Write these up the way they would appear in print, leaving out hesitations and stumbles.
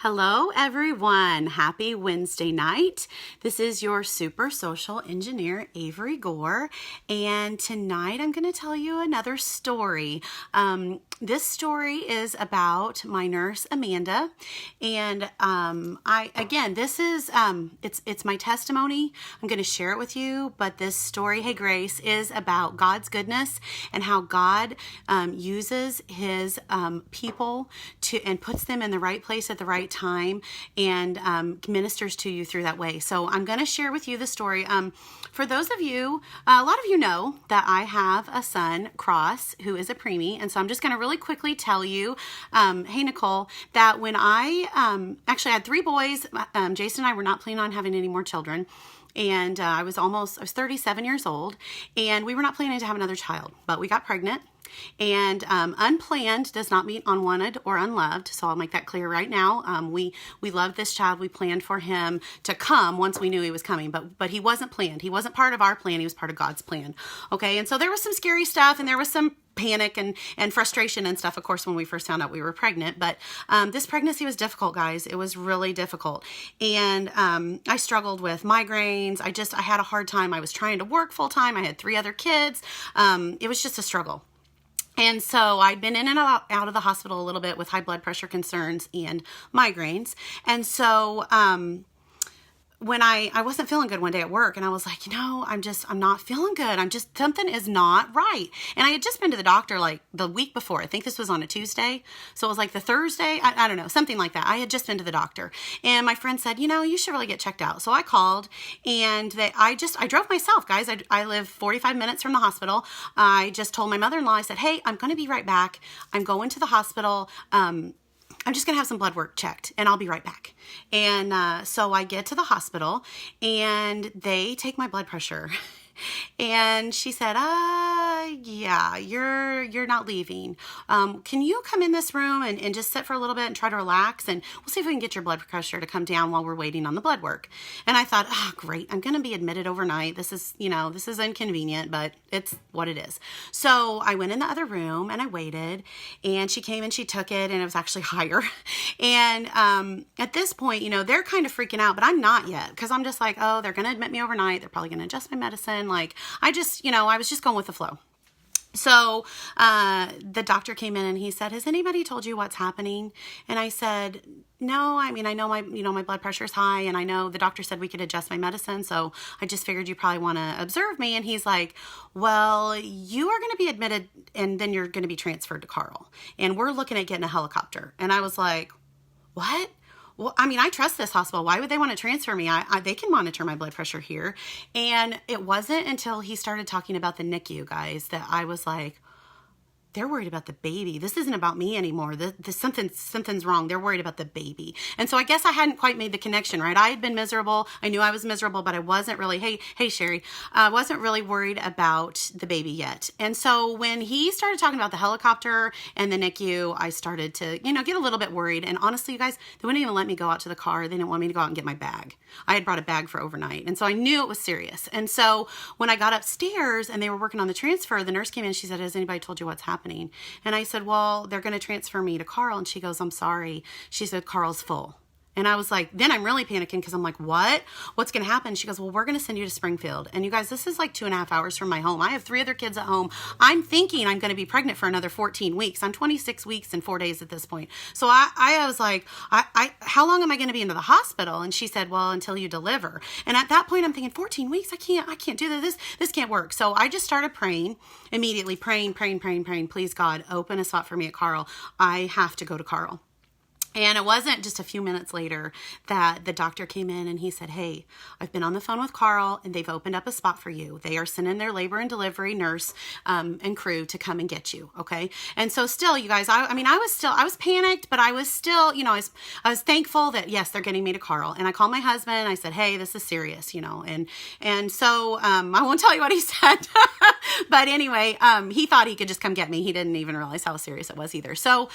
Hello, everyone. Happy Wednesday night. This is your super social engineer, Avoree Gore, and tonight I'm going to tell you another story. This story is about my nurse, Amanda, and it's my testimony. I'm going to share it with you, but this story, Hey Grace, is about God's goodness and how God uses His people and puts them in the right place at the right time and ministers to you through that way. So I'm going to share with you the story. For those of you, a lot of you know that I have a son, Cross, who is a preemie. And so I'm just going to really quickly tell you, hey, Nicole, that when I actually had 3 boys, Jason and I were not planning on having any more children. And I was 37 years old, and we were not planning to have another child, but we got pregnant. And unplanned does not mean unwanted or unloved. So I'll make that clear right now. We loved this child. We planned for him to come once we knew he was coming, but he wasn't planned. He wasn't part of our plan. He was part of God's plan. Okay. And so there was some scary stuff, and there was some panic and frustration and stuff, of course, when we first found out we were pregnant. But this pregnancy was difficult, guys. It was really difficult. And I struggled with migraines. I had a hard time. I was trying to work full time. I had 3 other kids. It was just a struggle. And so I'd been in and out of the hospital a little bit with high blood pressure concerns and migraines. And so when I wasn't feeling good one day at work, and I was like, I'm not feeling good. Something is not right. And I had just been to the doctor like the week before. I think this was on a Tuesday. So it was like the Thursday. I don't know, something like that. I had just been to the doctor, and my friend said, you should really get checked out. So I called, and I drove myself, guys. I live 45 minutes from the hospital. I just told my mother-in-law, I said, hey, I'm going to be right back. I'm going to the hospital. I'm just going to have some blood work checked, and I'll be right back. And so I get to the hospital, and they take my blood pressure. And she said, yeah, you're not leaving. Can you come in this room and just sit for a little bit and try to relax? And we'll see if we can get your blood pressure to come down while we're waiting on the blood work. And I thought, great. I'm going to be admitted overnight. This is inconvenient, but it's what it is. So I went in the other room and I waited, and she came and she took it, and it was actually higher. And at this point, they're kind of freaking out, but I'm not yet, because I'm just like, they're going to admit me overnight. They're probably going to adjust my medicine. Like, I was just going with the flow. So the doctor came in and he said, has anybody told you what's happening? And I said, no, I know my blood pressure is high, and I know the doctor said we could adjust my medicine. So I just figured you probably want to observe me. And he's like, well, you are going to be admitted, and then you're going to be transferred to Carl, and we're looking at getting a helicopter. And I was like, what? Well, I trust this hospital. Why would they want to transfer me? They can monitor my blood pressure here. And it wasn't until he started talking about the NICU, guys, that I was like, they're worried about the baby. This isn't about me anymore. Something's wrong. They're worried about the baby. And so I guess I hadn't quite made the connection, right? I had been miserable. I knew I was miserable, but I wasn't really, hey, Sherry, I wasn't really worried about the baby yet. And so when he started talking about the helicopter and the NICU, I started to, get a little bit worried. And honestly, you guys, they wouldn't even let me go out to the car. They didn't want me to go out and get my bag. I had brought a bag for overnight. And so I knew it was serious. And so when I got upstairs and they were working on the transfer, the nurse came in and she said, has anybody told you what's happening? And I said, well, they're going to transfer me to Carl. And she goes, I'm sorry. She said, Carl's full. And I was like, then I'm really panicking, because I'm like, what? What's going to happen? She goes, well, we're going to send you to Springfield. And you guys, this is like 2.5 hours from my home. I have 3 other kids at home. I'm thinking I'm going to be pregnant for another 14 weeks. I'm 26 weeks and 4 days at this point. So I was like, how long am I going to be into the hospital? And she said, well, until you deliver. And at that point, I'm thinking 14 weeks. I can't do this. This can't work. So I just started praying, immediately praying. Please, God, open a spot for me at Carl. I have to go to Carl. And it wasn't just a few minutes later that the doctor came in and he said, hey, I've been on the phone with Carl, and they've opened up a spot for you. They are sending their labor and delivery nurse and crew to come and get you. Okay. And so still, you guys, I was panicked, but I was still, I was thankful that, yes, they're getting me to Carl. And I called my husband. I said, hey, this is serious, and so I won't tell you what he said, but anyway, he thought he could just come get me. He didn't even realize how serious it was either. So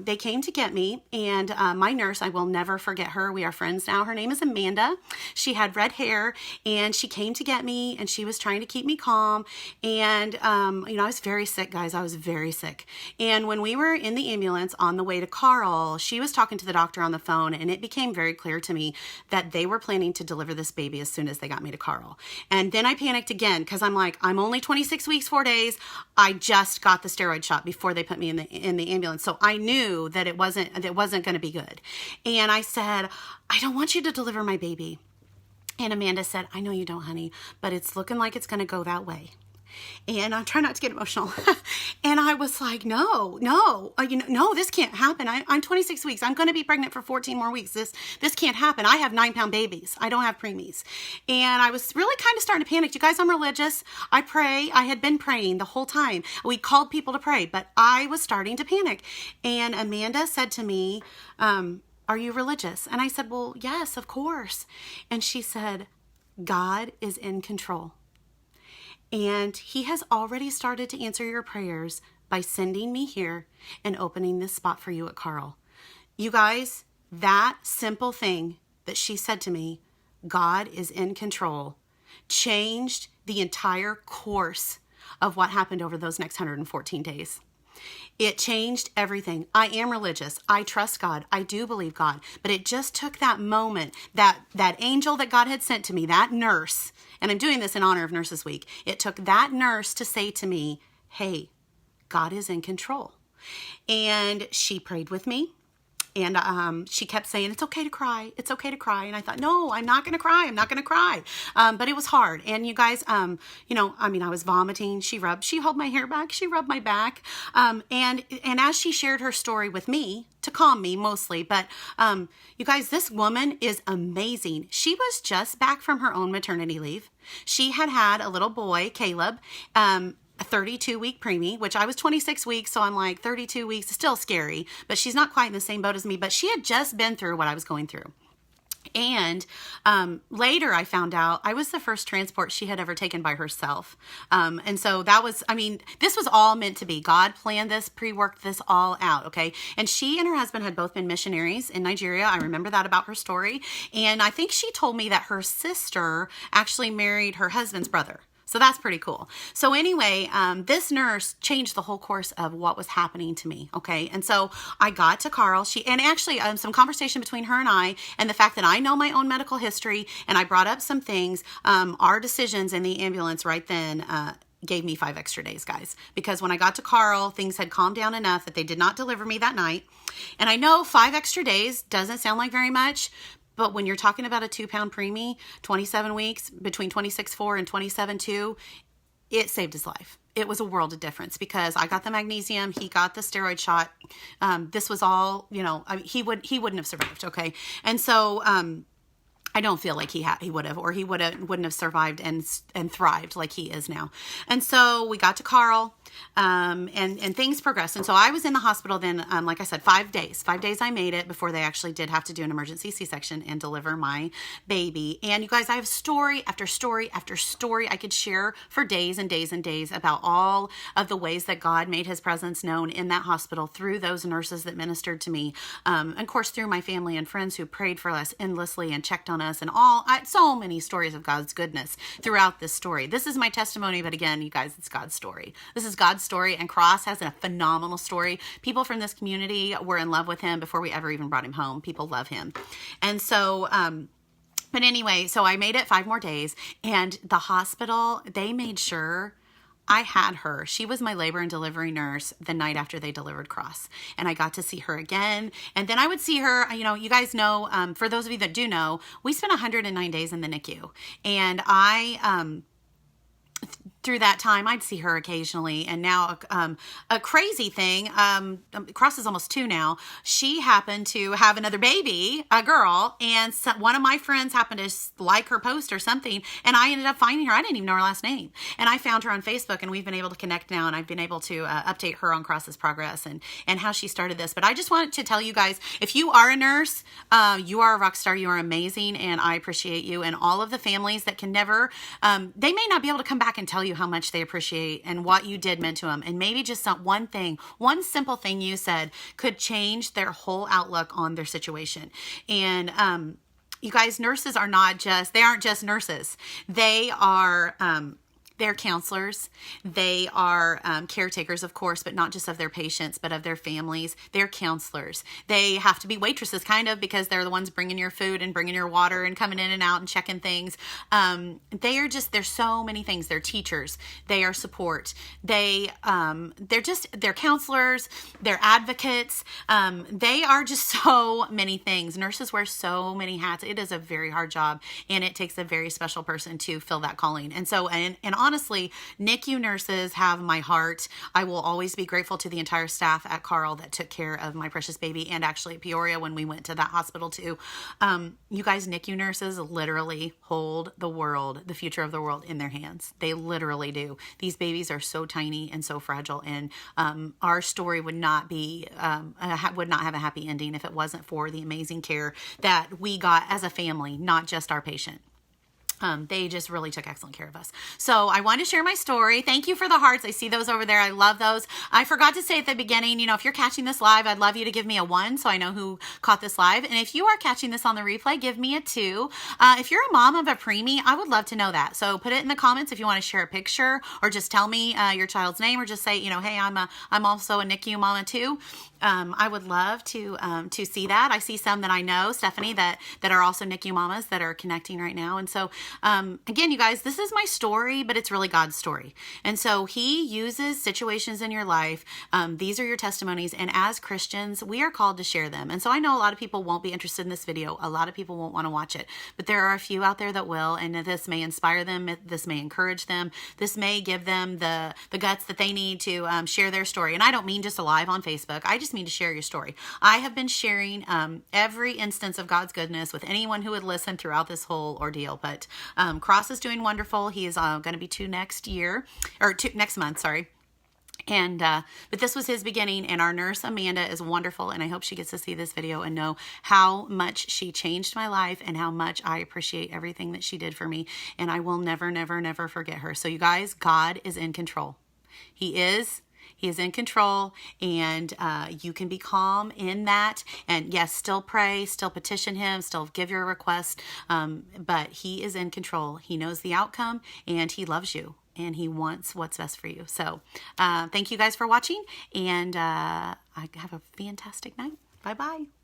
they came to get me. and my nurse, I will never forget her. We are friends now. Her name is Amanda. She had red hair, and she came to get me, and she was trying to keep me calm. And, I was very sick, guys. I was very sick. And when we were in the ambulance on the way to Carl, she was talking to the doctor on the phone, and it became very clear to me that they were planning to deliver this baby as soon as they got me to Carl. And then I panicked again, because I'm like, I'm only 26 weeks, 4 days. I just got the steroid shot before they put me in the ambulance. So I knew that it wasn't going to be good. And I said, I don't want you to deliver my baby. And Amanda said, I know you don't, honey, but it's looking like it's going to go that way. And I'm trying not to get emotional. And I was like, no, this can't happen. I'm 26 weeks. I'm going to be pregnant for 14 more weeks. This can't happen. I have 9-pound babies. I don't have preemies. And I was really kind of starting to panic. You guys, I'm religious. I pray. I had been praying the whole time. We called people to pray, but I was starting to panic. And Amanda said to me, are you religious? And I said, well, yes, of course. And she said, God is in control. And he has already started to answer your prayers by sending me here and opening this spot for you at Carl. You guys, that simple thing that she said to me, God is in control, changed the entire course of what happened over those next 114 days. It changed everything. I am religious. I trust God. I do believe God. But it just took that moment, that angel that God had sent to me, that nurse, and I'm doing this in honor of Nurses Week. It took that nurse to say to me, hey, God is in control. And she prayed with me. And she kept saying, it's okay to cry. It's okay to cry. And I thought, no, I'm not going to cry. I'm not going to cry. But it was hard. And you guys, I was vomiting. She held my hair back. She rubbed my back. And as she shared her story with me, to calm me mostly, but you guys, this woman is amazing. She was just back from her own maternity leave. She had a little boy, Caleb, a 32-week preemie, which I was 26 weeks, so I'm like 32 weeks is still scary, but she's not quite in the same boat as me, but she had just been through what I was going through. And later I found out I was the first transport she had ever taken by herself. And so that was, this was all meant to be. God planned this, pre-worked this all out, okay? And she and her husband had both been missionaries in Nigeria. I remember that about her story. And I think she told me that her sister actually married her husband's brother. So that's pretty cool. So anyway, this nurse changed the whole course of what was happening to me, okay? And so I got to Carl. Some conversation between her and I, and the fact that I know my own medical history, and I brought up some things, our decisions in the ambulance right then gave me 5 extra days, guys. Because when I got to Carl, things had calmed down enough that they did not deliver me that night. And I know 5 extra days doesn't sound like very much, but when you're talking about a 2-pound preemie, 27 weeks, between 26.4 and 27.2, it saved his life. It was a world of difference because I got the magnesium, he got the steroid shot. This was all, he wouldn't have survived, okay? And so I don't feel like he would have, or he wouldn't have survived and thrived like he is now. And so we got to Carl, and things progressed. And so I was in the hospital then, like I said, 5 days. 5 days I made it before they actually did have to do an emergency C-section and deliver my baby. And you guys, I have story after story after story I could share for days and days and days about all of the ways that God made his presence known in that hospital through those nurses that ministered to me. And of course, through my family and friends who prayed for us endlessly and checked on us, and so many stories of God's goodness throughout this story. This is my testimony, but again, you guys, it's God's story. This is God's story, and Cross has a phenomenal story. People from this community were in love with him before we ever even brought him home. People love him. And so, but anyway, so I made it 5 more days, and the hospital, they made sure I had her. She was my labor and delivery nurse the night after they delivered Cross. And I got to see her again. And then I would see her, you guys know, for those of you that do know, we spent 109 days in the NICU. And through that time, I'd see her occasionally. And now a crazy thing, Cross is almost 2 now. She happened to have another baby, a girl, and one of my friends happened to like her post or something, and I ended up finding her. I didn't even know her last name. And I found her on Facebook, and we've been able to connect now, and I've been able to update her on Cross's progress and how she started this. But I just wanted to tell you guys, if you are a nurse, you are a rock star, you are amazing, and I appreciate you. And all of the families that can never, they may not be able to come back and tell you you how much they appreciate and what you did meant to them. And maybe just one thing, one simple thing you said could change their whole outlook on their situation. And you guys, nurses are they aren't just nurses. They are, they're counselors. They are caretakers, of course, but not just of their patients, but of their families. They're counselors. They have to be waitresses, kind of, because they're the ones bringing your food and bringing your water and coming in and out and checking things. They're so many things. They're teachers. They are support. They're counselors. They're advocates. They are just so many things. Nurses wear so many hats. It is a very hard job, and it takes a very special person to fill that calling. And so, and honestly, NICU nurses have my heart. I will always be grateful to the entire staff at Carl that took care of my precious baby, and actually at Peoria when we went to that hospital too. You guys, NICU nurses literally hold the world, the future of the world, in their hands. They literally do. These babies are so tiny and so fragile, and our story would not have a happy ending if it wasn't for the amazing care that we got as a family, not just our patient. They just really took excellent care of us. So I wanted to share my story. Thank you for the hearts. I see those over there. I love those. I forgot to say at the beginning, if you're catching this live, I'd love you to give me a 1 so I know who caught this live. And if you are catching this on the replay, give me a 2. If you're a mom of a preemie, I would love to know that. So put it in the comments if you want to share a picture, or just tell me your child's name, or just say, hey, I'm also a NICU mama too. I would love to see that. I see some that I know, Stephanie, that are also NICU mamas that are connecting right now. And so, again, you guys, this is my story, but it's really God's story. And so he uses situations in your life. These are your testimonies. And as Christians, we are called to share them. And so I know a lot of people won't be interested in this video. A lot of people won't want to watch it, but there are a few out there that will. And this may inspire them. This may encourage them. This may give them the guts that they need to share their story. And I don't mean just a live on Facebook. I just mean to share your story. I have been sharing every instance of God's goodness with anyone who would listen throughout this whole ordeal. But Cross is doing wonderful. He is going to be 2 next month, sorry. And but this was his beginning, and our nurse Amanda is wonderful, and I hope she gets to see this video and know how much she changed my life and how much I appreciate everything that she did for me, and I will never, never, never forget her. So you guys, God is in control. He is in control, and you can be calm in that. And yes, still pray, still petition him, still give your request. But he is in control. He knows the outcome, and he loves you, and he wants what's best for you. So thank you guys for watching, and have a fantastic night. Bye-bye.